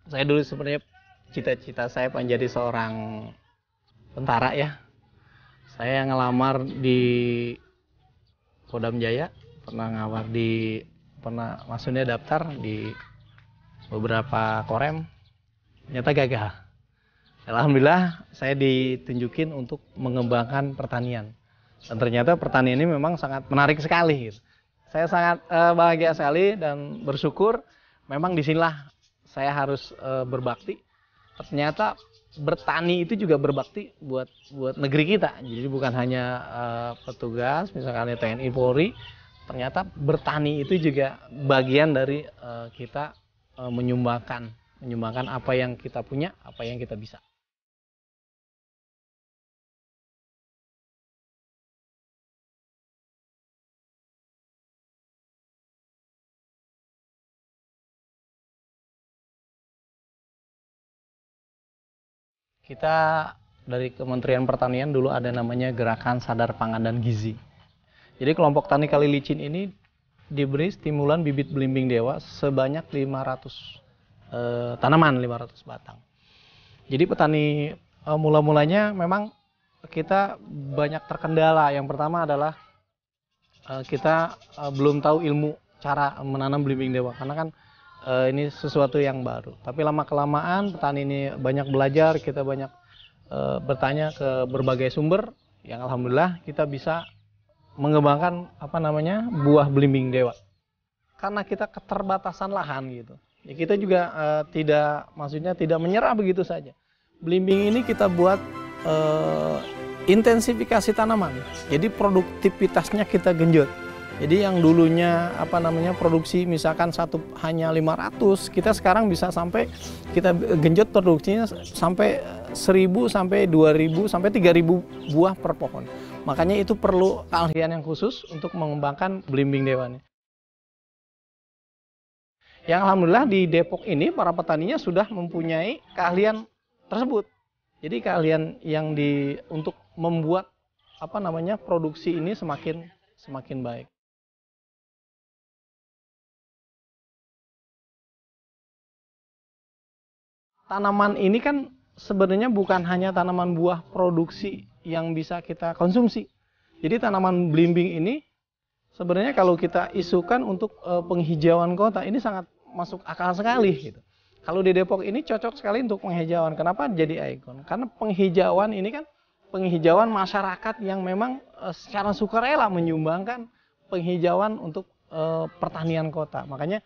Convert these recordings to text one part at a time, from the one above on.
Saya dulu sebenarnya cita-cita saya pengen jadi seorang tentara ya. Saya ngelamar di Kodam Jaya, pernah maksudnya daftar di beberapa korem, ternyata gagal. Alhamdulillah saya ditunjukin untuk mengembangkan pertanian. Dan ternyata pertanian ini memang sangat menarik sekali. Gitu. Saya sangat bahagia sekali dan bersyukur. Memang disinilah saya harus berbakti. Ternyata bertani itu juga berbakti buat negeri kita. Jadi bukan hanya petugas, misalkan TNI Polri. Ternyata bertani itu juga bagian dari kita menyumbangkan apa yang kita punya, apa yang kita bisa. Kita dari Kementerian Pertanian dulu ada namanya Gerakan Sadar Pangan dan Gizi. Jadi kelompok tani Kali Licin ini diberi stimulan bibit belimbing dewa sebanyak 500 tanaman, 500 batang. Jadi petani mula-mulanya memang kita banyak terkendala. Yang pertama adalah kita belum tahu ilmu cara menanam belimbing dewa karena kan ini sesuatu yang baru. Tapi lama-kelamaan petani ini banyak belajar, kita banyak bertanya ke berbagai sumber, yang alhamdulillah kita bisa mengembangkan buah belimbing dewa. Karena kita keterbatasan lahan gitu. Ya kita juga tidak menyerah begitu saja. Belimbing ini kita buat intensifikasi tanaman. Jadi produktivitasnya kita genjot. Jadi yang dulunya produksi misalkan hanya 500, kita sekarang bisa sampai kita genjot produksinya sampai 1000 sampai 2000 sampai 3000 buah per pohon. Makanya itu perlu keahlian yang khusus untuk mengembangkan belimbing dewa ini. Yang alhamdulillah di Depok ini para petaninya sudah mempunyai keahlian tersebut. Jadi keahlian yang untuk membuat produksi ini semakin baik. Tanaman ini kan sebenarnya bukan hanya tanaman buah produksi yang bisa kita konsumsi. Jadi tanaman belimbing ini sebenarnya kalau kita isukan untuk penghijauan kota ini sangat masuk akal sekali. Gitu. Kalau di Depok ini cocok sekali untuk penghijauan. Kenapa jadi ikon? Karena penghijauan ini kan penghijauan masyarakat yang memang secara sukarela menyumbangkan penghijauan untuk pertanian kota. Makanya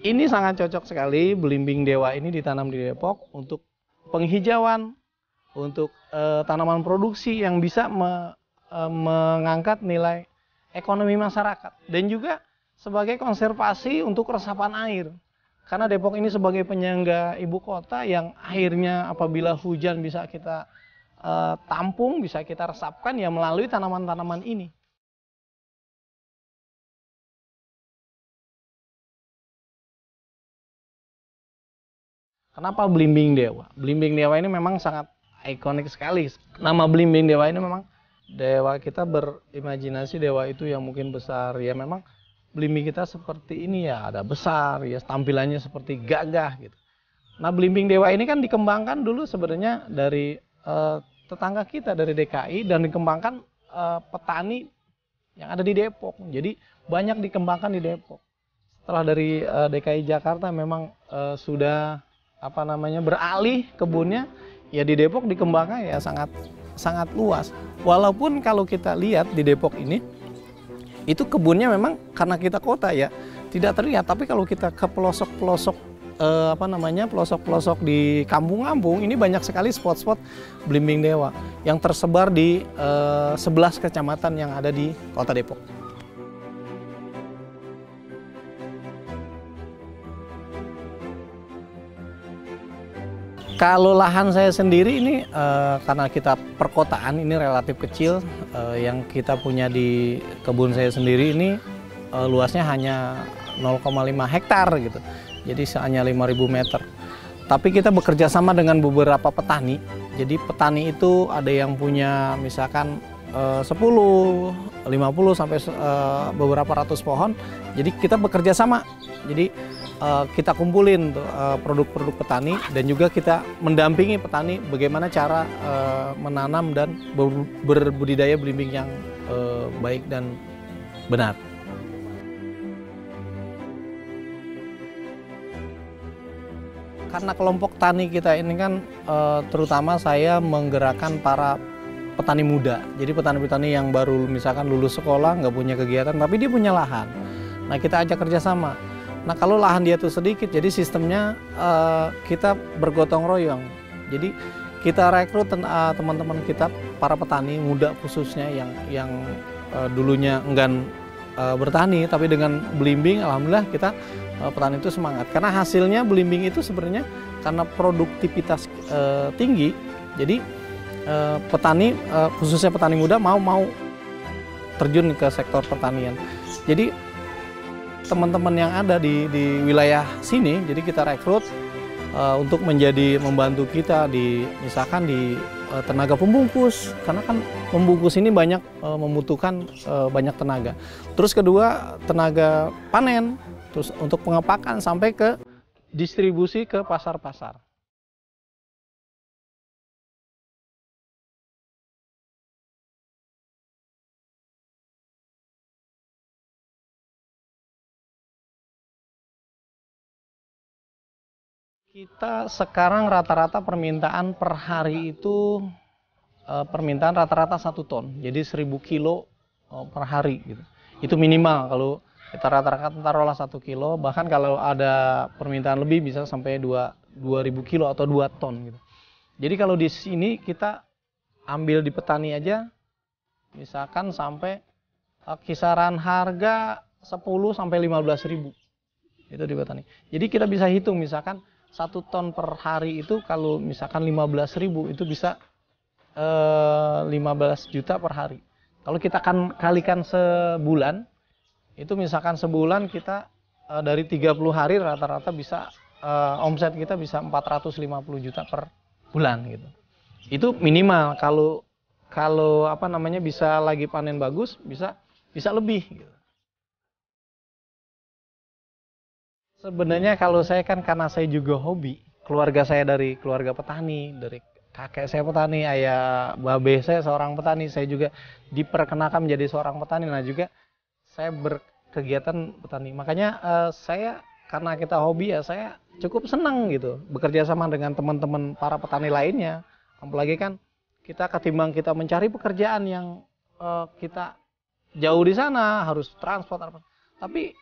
ini sangat cocok sekali belimbing dewa ini ditanam di Depok untuk penghijauan, untuk tanaman produksi yang bisa mengangkat nilai ekonomi masyarakat. Dan juga sebagai konservasi untuk resapan air. Karena Depok ini sebagai penyangga ibu kota yang airnya apabila hujan bisa kita tampung, bisa kita resapkan ya melalui tanaman-tanaman ini. Kenapa belimbing dewa? Belimbing dewa ini memang sangat ikonik sekali. Nama belimbing dewa ini memang dewa kita berimajinasi dewa itu yang mungkin besar. Ya memang belimbing kita seperti ini ya, ada besar, ya tampilannya seperti gagah gitu. Nah belimbing dewa ini kan dikembangkan dulu sebenarnya dari tetangga kita dari DKI dan dikembangkan petani yang ada di Depok. Jadi banyak dikembangkan di Depok. Setelah dari DKI Jakarta memang sudah beralih kebunnya, ya di Depok dikembangkan ya sangat luas. Walaupun kalau kita lihat di Depok ini itu kebunnya memang karena kita kota ya tidak terlihat, tapi kalau kita ke pelosok-pelosok pelosok-pelosok di kampung-kampung ini banyak sekali spot-spot belimbing dewa yang tersebar di 11 kecamatan yang ada di Kota Depok. Kalau lahan saya sendiri ini karena kita perkotaan ini relatif kecil, yang kita punya di kebun saya sendiri ini luasnya hanya 0,5 hektar gitu. Jadi hanya 5.000 meter. Tapi kita bekerja sama dengan beberapa petani. Jadi petani itu ada yang punya misalkan 10, 50 sampai beberapa ratus pohon. Jadi kita bekerja sama. Jadi kita kumpulin tuh produk-produk petani dan juga kita mendampingi petani bagaimana cara menanam dan berbudidaya belimbing yang baik dan benar. Karena kelompok tani kita ini kan terutama saya menggerakkan para petani muda. Jadi petani-petani yang baru misalkan lulus sekolah, nggak punya kegiatan, tapi dia punya lahan. Nah kita ajak kerjasama. Nah kalau lahan dia tuh sedikit, jadi sistemnya kita bergotong royong. Jadi kita rekrut teman-teman kita, para petani muda khususnya yang dulunya enggan bertani, tapi dengan belimbing, alhamdulillah kita petani itu semangat. Karena hasilnya belimbing itu sebenarnya karena produktivitas tinggi, jadi petani khususnya petani muda mau terjun ke sektor pertanian. Jadi teman-teman yang ada di wilayah sini, jadi kita rekrut untuk membantu kita misalkan di tenaga pembungkus, karena kan pembungkus ini banyak membutuhkan banyak tenaga. Terus kedua tenaga panen, terus untuk pengepakan sampai ke distribusi ke pasar-pasar. Kita sekarang rata-rata permintaan per hari itu permintaan rata-rata 1 ton, jadi 1000 kilo per hari gitu. Itu minimal. Kalau kita rata-rata taruhlah 1 kilo, bahkan kalau ada permintaan lebih bisa sampai 2000 kilo atau 2 ton gitu. Jadi kalau di sini kita ambil di petani aja, misalkan sampai kisaran harga 10 sampai 15.000 itu di petani. Jadi kita bisa hitung misalkan 1 ton per hari itu kalau misalkan 15.000 itu bisa 15 juta per hari. Kalau kita kan kalikan sebulan, itu misalkan sebulan kita dari 30 hari rata-rata bisa omset kita bisa 450 juta per bulan gitu. Itu minimal. Kalau apa namanya bisa lagi panen bagus bisa lebih gitu. Sebenarnya kalau saya kan karena saya juga hobi, keluarga saya dari keluarga petani, dari kakek saya petani, ayah babe saya seorang petani, saya juga diperkenalkan menjadi seorang petani. Nah juga saya berkegiatan petani. Makanya saya karena kita hobi ya saya cukup senang gitu bekerja sama dengan teman-teman para petani lainnya. Apalagi kan kita ketimbang kita mencari pekerjaan yang kita jauh di sana harus transport, tapi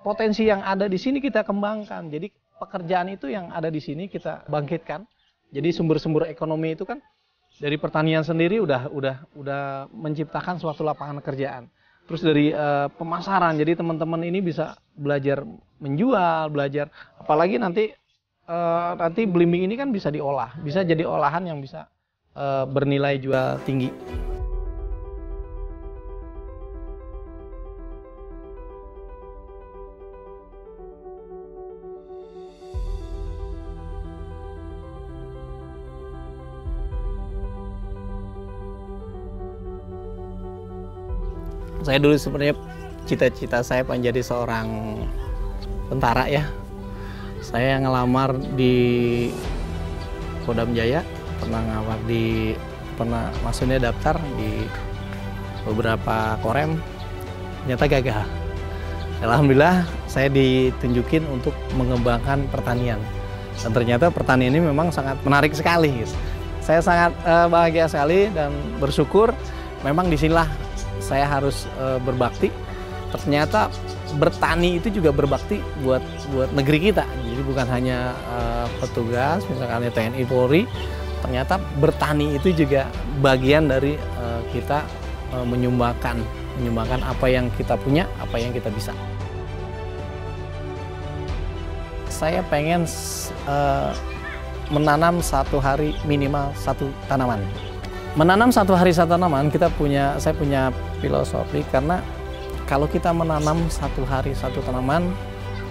potensi yang ada di sini kita kembangkan. Jadi pekerjaan itu yang ada di sini kita bangkitkan. Jadi sumber-sumber ekonomi itu kan dari pertanian sendiri udah menciptakan suatu lapangan pekerjaan. Terus dari pemasaran, jadi teman-teman ini bisa belajar menjual, belajar apalagi nanti belimbing ini kan bisa diolah, bisa jadi olahan yang bisa bernilai jual tinggi. Saya dulu sebenarnya cita-cita saya pengen jadi seorang tentara ya. Saya ngelamar di Kodam Jaya, pernah maksudnya daftar di beberapa korem, ternyata gagal. Alhamdulillah saya ditunjukin untuk mengembangkan pertanian. Dan ternyata pertanian ini memang sangat menarik sekali. Saya sangat bahagia sekali dan bersyukur memang disinilah saya harus berbakti. Ternyata bertani itu juga berbakti buat negeri kita. Jadi bukan hanya petugas, misalkan TNI Polri. Ternyata bertani itu juga bagian dari kita menyumbangkan apa yang kita punya, apa yang kita bisa. Saya pengen menanam 1 hari minimal 1 tanaman. Menanam 1 hari 1 tanaman, saya punya filosofi, karena kalau kita menanam 1 hari 1 tanaman,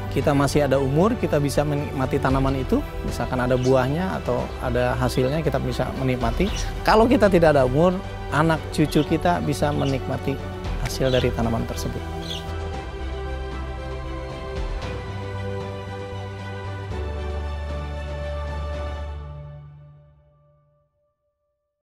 kita masih ada umur, kita bisa menikmati tanaman itu, misalkan ada buahnya atau ada hasilnya kita bisa menikmati. Kalau kita tidak ada umur, anak cucu kita bisa menikmati hasil dari tanaman tersebut.